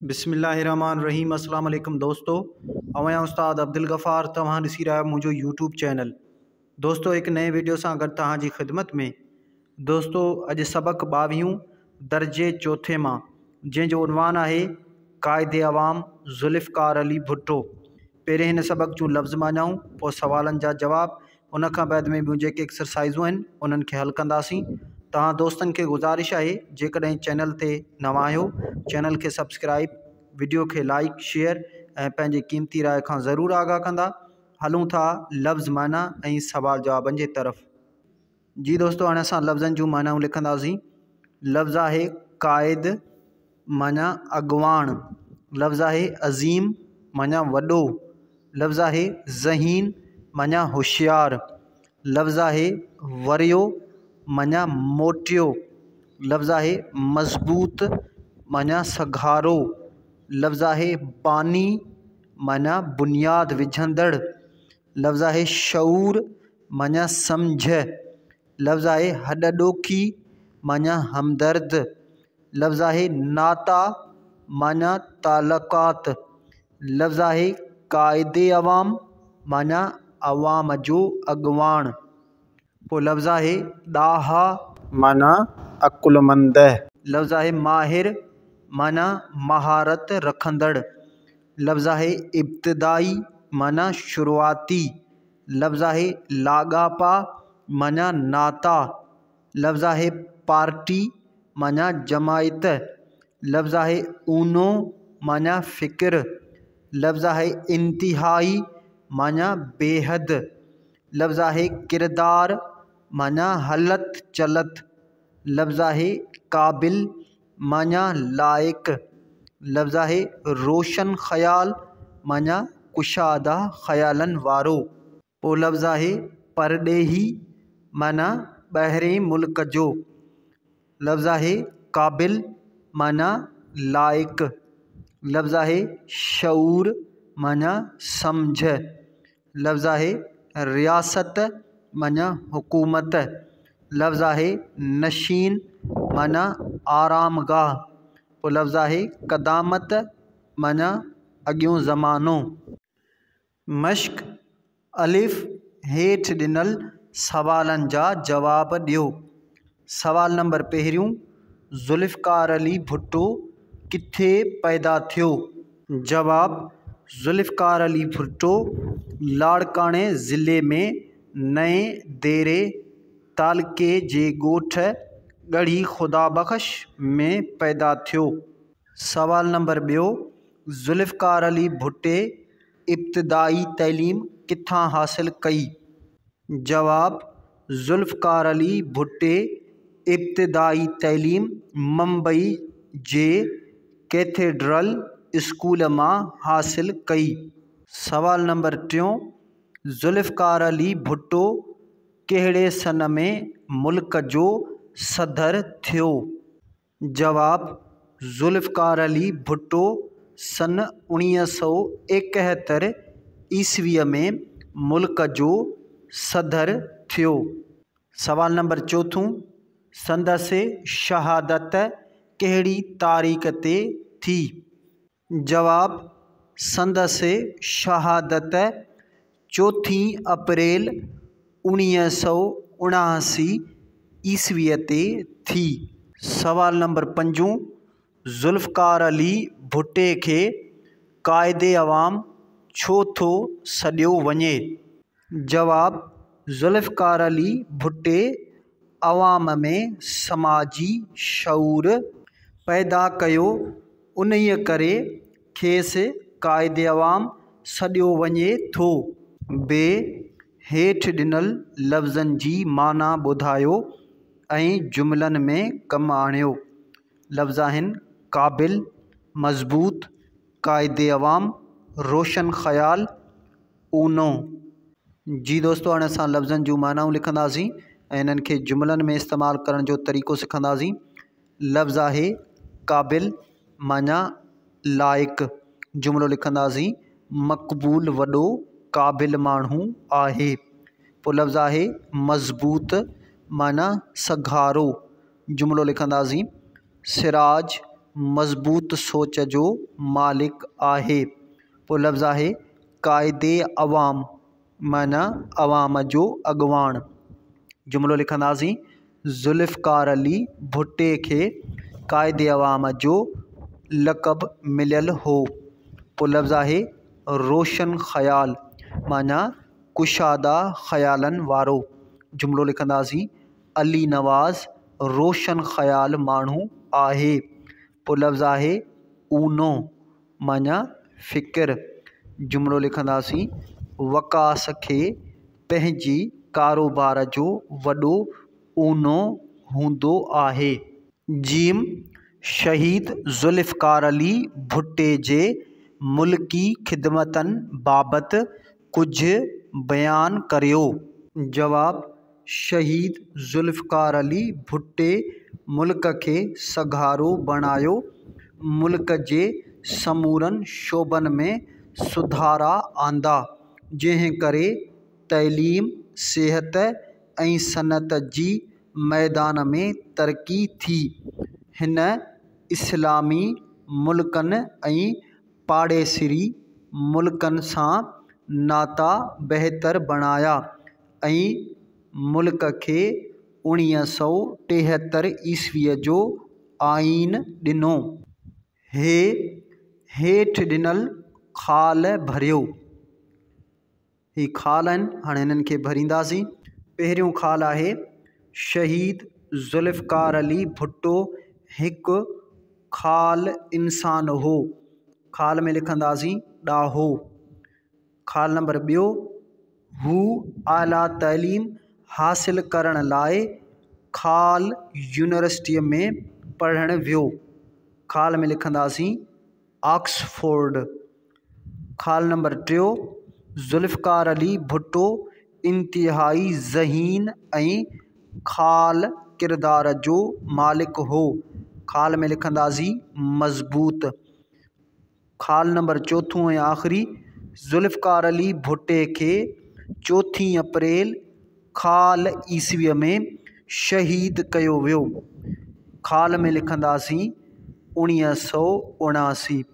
बिस्मिल्लाहिर्रहमानिर्रहीम। अस्सलाम वालेकुम दोस्तों, आवां उस्ताद अब्दुल गफ़ार तव्हां ॾिसी रहिया मुझो यूट्यूब चैनल। दोस्तों एक नए वीडियो सां गॾु तव्हां जी ख़िदमत में। दोस्तों अॼु सबक़ 22 दर्जे चौथे मां, जंहिंजो उनवान आहे क़ाइदे अवाम ज़ुल्फ़िकार अली भुट्टो। पहिरें हिन सबक़ जूं लफ़्ज़ माञाऊं, पोइ सवालनि जा जवाब, उन खां बैदि में ॿियूं जेके एक्सरसाइज़ूं आहिनि उन्हनि खे हल कंदासीं। तव्हां दोस्तनि खे गुज़ारिश आहे, जेकॾहिं चैनल ते नवां आहियो, चैनल खे सब्सक्राइब, वीडियो खे लाइक शेयर ऐं पंहिंजी क़ीमती राय खां ज़रूरु आगाह कंदा। हलूं था लफ़्ज़ माना ऐं सवाल जवाबनि जे तरफ़। जी दोस्तों, हाणे असां लफ़्ज़नि जूं मानाऊं लिखंदासीं। लफ़्ज़ आहे क़ाइद माना अॻवान, लफ़्ज़ आहे अज़ीम माना वॾो, लफ़्ज़ आहे ज़हीन माना होशियार, लफ़्ज़ आहे वरियो माना मोटियो, लफ़्ज़ आहे मज़बूत माना सघारो, लफ़्ज़ आहे बानी माना बुनियाद विझंदड़, लफ़्ज़ आहे शऊर माना सम्झ, लफ़्ज़ आहे हॾॾोखी माना हमदर्द, लफ़्ज़ आहे नाता माना तालुकात, लफ़्ज़ आहे क़ाइदे अवाम माना अवाम जो अॻवान, पोइ लफ़्ज़ आहे ॾाहा माना अकुलमंद, लफ़्ज़ आहे माहिर माना महारत रखंदड़, लफ़्ज़ आहे इब्तिदाई माना शुरूआती, लफ़्ज़ आहे लाॻापा माना नाता, लफ़्ज़ आहे पार्टी माना जमायत, लफ़्ज़ आहे ऊनो माना फ़िक्र, लफ़्ज़ आहे इंतिहाई माना बेहद, लफ़्ज़ आहे किरदार माना हलत चलत, लफ़्ज़ आहे क़ाबिल माना लाइक, लफ़्ज़ आहे रोशन ख़याल माना कुशादा ख़यालनि वारो, पोइ लफ़्ज़ आहे परॾेही माना ॿाहिरें मुल्क जो, लफ़्ज़ आहे क़ाबिल माना लाइक, लफ़्ज़ आहे शऊर माना सम्झ, लफ़्ज़ आहे रियासत माना हुकूमत, लफ़्ज़ आहे नशीन माना आरामगाह, पोइ लफ़्ज़ आहे क़दामत माना अॻियों ज़मानो। मश्क अलिफ़ हेठि ॾिनल सवालनि जा जवाब ॾियो। सवाल नंबर पहिरियों, ज़ुल्फ़िकार अली भुट्टो किथे पैदा थियो? जवाब, ज़ुल्फ़िकार अली भुट्टो लाड़काणे ज़िले में नएं देरे तालुक़े जे ॻोठ ॻढ़ी ख़ुदाबख़्श में पैदा थियो। सवाल नंबर ॿियो, ज़ुल्फ़िकार अली भुट्टे इब्तिदाई तइलीम किथां हासिल कई? जवाब, ज़ुल्फ़िकार अली भुट्टे इब्तिदाई तइलीम मुंबई जे कैथेड्रल स्कूल मां हासिल कई। सवाल नंबर टियों, ज़ुल्फ़िकार अली भुट्टो कहिड़े सन में मुल्क जो सदर थियो? जवाब, ज़ुल्फ़िकार अली भुट्टो सन 1971 ईस्वीअ में मुल्क जो सदर थियो। सवाल नंबर चोथों, संदसि शहादत कहिड़ी तारीख़ ते थी? जवाब, संदसि शहादत 4 अप्रैल 1979 ईस्वीअ ते थी। सवाल नंबर 5, ज़ुल्फ़िकार अली भुट्टे खे क़ाइदे अवाम छो थो सॾियो वञे? जवाब, ज़ुल्फ़िकार अली भुट्टे अवाम में समाजी शऊर पैदा कयो, उन्हीअ करे खेसि क़ाइदे अवाम सॾियो वञे थो। बे हेठि ॾिनल लफ़्ज़नि जी माना ॿुधायो ऐं जुमिलनि में कमु आणियो। लफ़्ज़ आहिनि क़ाबिल, मज़बूत, क़ाइदे अवाम, रोशन ख़याल, ऊनो। जी दोस्तों, हाणे असां लफ़्ज़नि जूं मानाऊं लिखंदासीं ऐं इन्हनि खे जुमिलनि में इस्तेमालु करण जो तरीक़ो सिखंदासीं। लफ़्ज़ आहे क़ाबिल माना लाइक, जुमिलो लिखंदासीं मक़बूल वॾो क़ाबिल माण्हू आहे। पोइ लफ़्ज़ आहे मज़बूत माना सघारो, जुमिलो लिखंदासीं सिराज मज़बूत सोच जो मालिक आहे। पोइ लफ़्ज़ आहे क़ाइदे अवाम माना अवाम जो अॻवान। जुमिलो लिखंदासीं ज़ुल्फ़िकार अली भुट्टे खे क़ाइदे अवाम जो लक़ब मिलियल हो। पोइ लफ़्ज़ आहे रोशन ख़याल माना कुशादा ख़यालनि वारो। जुमिलो लिखंदासीं अली नवाज़ रोशन ख़याल माण्हू आहे। पोइ लफ़्ज़ आहे ऊनो माना फ़िक्र। जुमिलो लिखंदासीं वकास खे पंहिंजी कारोबार जो वॾो ऊनो हूंदो आहे। जीम शहीद ज़ुल्फ़िकार अली भुट्टे जे मुल्की ख़िदमतनि बाबति कुझु बयानु करियो। जवाब शहीद ज़ुल्फ़िकार अली भुट्टे मुल्क खे सघारो बणायो, मुल्क जे समूरनि शोबनि में सुधारा आंदा, जंहिं करे तइलीम सिहत ऐं सनअत जी मैदान में तरक़ी थी। हिन इस्लामी मुल्कनि ऐं पाड़ेसिरी मुल्कनि सां नाता बहितर बणाया ऐं मुल्क खे 1973 ईस्वीअ जो आईन ॾिनो। हेठि ॾिनल ख़ाल भरियो। ही ख़ाल आहिनि, हाणे हिननि खे भरींदासीं। पहिरियों ख़ाल आहे शहीद ज़ुल्फ़िकार अली भुट्टो हिकु ख़ाल इंसान हो। ख़ाल में लिखंदासीं ॾाहो। ख़ाल नंबर ॿियो हू आला तइलीम हासिल करण लाइ ख़ाल यूनिवर्सिटीअ में पढ़णु वियो। ख़ाल में लिखंदासीं ऑक्सफोर्ड। ख़ाल नंबर टियों ज़ुल्फ़िकार अली भुट्टो इंतिहाई ज़हीन ऐं ख़ाल किरदार जो मालिक हो। ख़ाल में लिखंदासीं मज़बूत। ख़ाल नंबर चोथों ऐं आख़िरी ज़ुल्फ़िकार अली भुट्टे खे 4 अप्रैल ख़ाल ईस्वीअ में शहीद कयो वियो। ख़ाल में लिखंदासीं 1979।